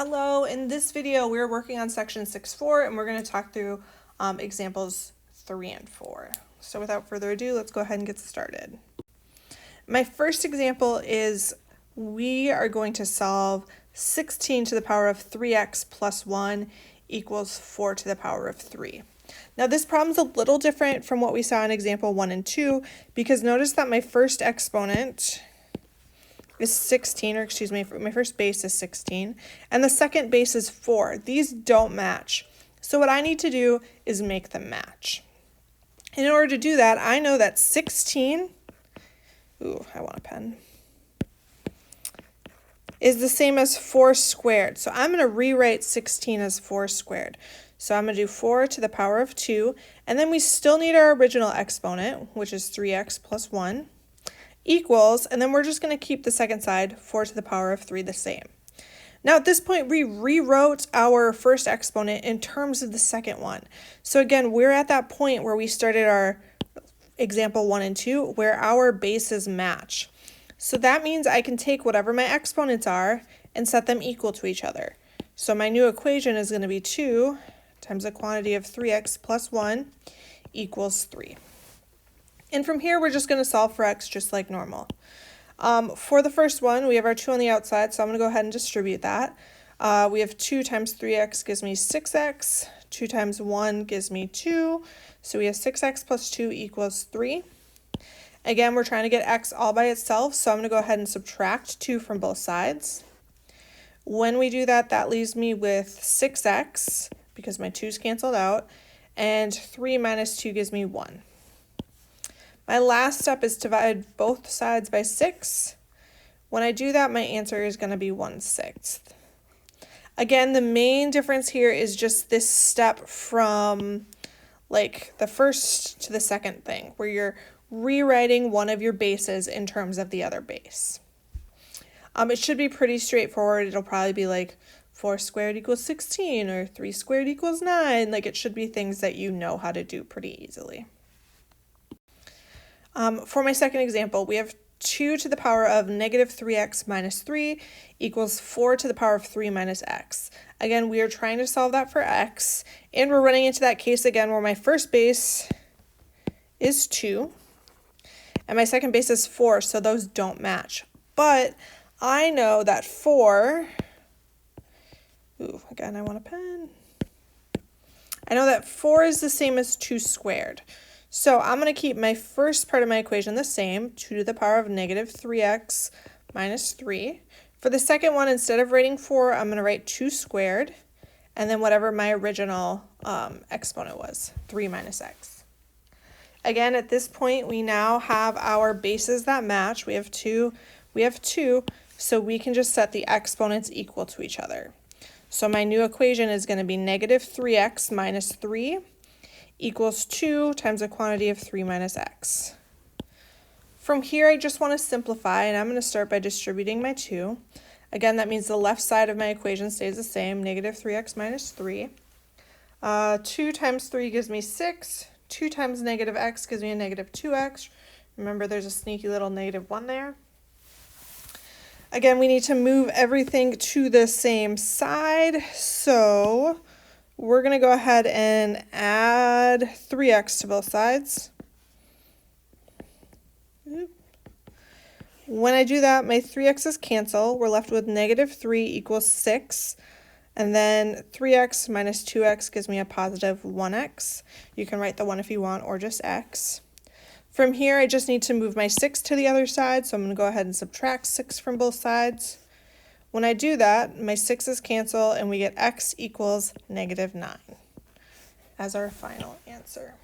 Hello, in this video we're working on section 6.4 and we're going to talk through examples 3 and 4. So without further ado, let's go ahead and get started. My first example is we are going to solve 16 to the power of 3x plus 1 equals 4 to the power of 3. Now this problem's a little different from what we saw in example 1 and 2 because notice that my first exponent is 16, or excuse me, my first base is 16, and the second base is 4. These don't match. So what I need to do is make them match. And in order to do that, I know that 16, ooh, I want a pen, is the same as 4 squared. So I'm going to rewrite 16 as 4 squared. So I'm going to do 4 to the power of 2, and then we still need our original exponent, which is 3x plus 1. Equals, and then we're just going to keep the second side, 4 to the power of 3, the same. Now at this point, we rewrote our first exponent in terms of the second one. So again, we're at that point where we started our example 1 and 2, where our bases match. So that means I can take whatever my exponents are and set them equal to each other. So my new equation is going to be 2 times the quantity of 3x plus 1 equals 3. And from here, we're just going to solve for x just like normal. For the first one, we have our 2 on the outside, so I'm going to go ahead and distribute that. We have 2 times 3x gives me 6x. 2 times 1 gives me 2. So we have 6x plus 2 equals 3. Again, we're trying to get x all by itself, so I'm going to go ahead and subtract 2 from both sides. When we do that, that leaves me with 6x, because my 2's canceled out, and 3 minus 2 gives me 1. My last step is to divide both sides by 6. When I do that, my answer is going to be 1/6. Again, the main difference here is just this step from like the first to the second thing, where you're rewriting one of your bases in terms of the other base. It should be pretty straightforward. It'll probably be like 4 squared equals 16 or 3 squared equals 9. Like it should be things that you know how to do pretty easily. For my second example, we have 2 to the power of negative 3x minus 3 equals 4 to the power of 3 minus x. Again, we are trying to solve that for x, and we're running into that case again where my first base is 2, and my second base is 4, so those don't match. But I know that 4, ooh, again, I want a pen. I know that 4 is the same as 2 squared. So I'm going to keep my first part of my equation the same, 2 to the power of negative 3x minus 3. For the second one, instead of writing 4, I'm going to write 2 squared, and then whatever my original exponent was, 3 minus x. Again, at this point, we now have our bases that match. We have 2, so we can just set the exponents equal to each other. So my new equation is going to be negative 3x minus 3 equals 2 times the quantity of 3 minus x. From here, I just want to simplify, and I'm going to start by distributing my 2. Again, that means the left side of my equation stays the same, negative 3x minus 3. 2 times 3 gives me 6. 2 times negative x gives me a negative 2x. Remember, there's a sneaky little negative 1 there. Again, we need to move everything to the same side, so we're going to go ahead and add 3x to both sides. When I do that, my 3x's cancel. We're left with negative 3 equals 6. And then 3x minus 2x gives me a positive 1x. You can write the 1 if you want, or just x. From here, I just need to move my 6 to the other side, so I'm going to go ahead and subtract 6 from both sides. When I do that, my 6's cancel, and we get x equals negative 9 as our final answer.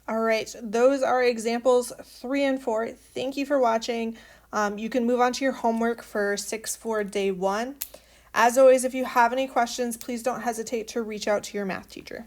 All right, those are examples 3 and 4. Thank you for watching. You can move on to your homework for 6.4 day 1. As always, if you have any questions, please don't hesitate to reach out to your math teacher.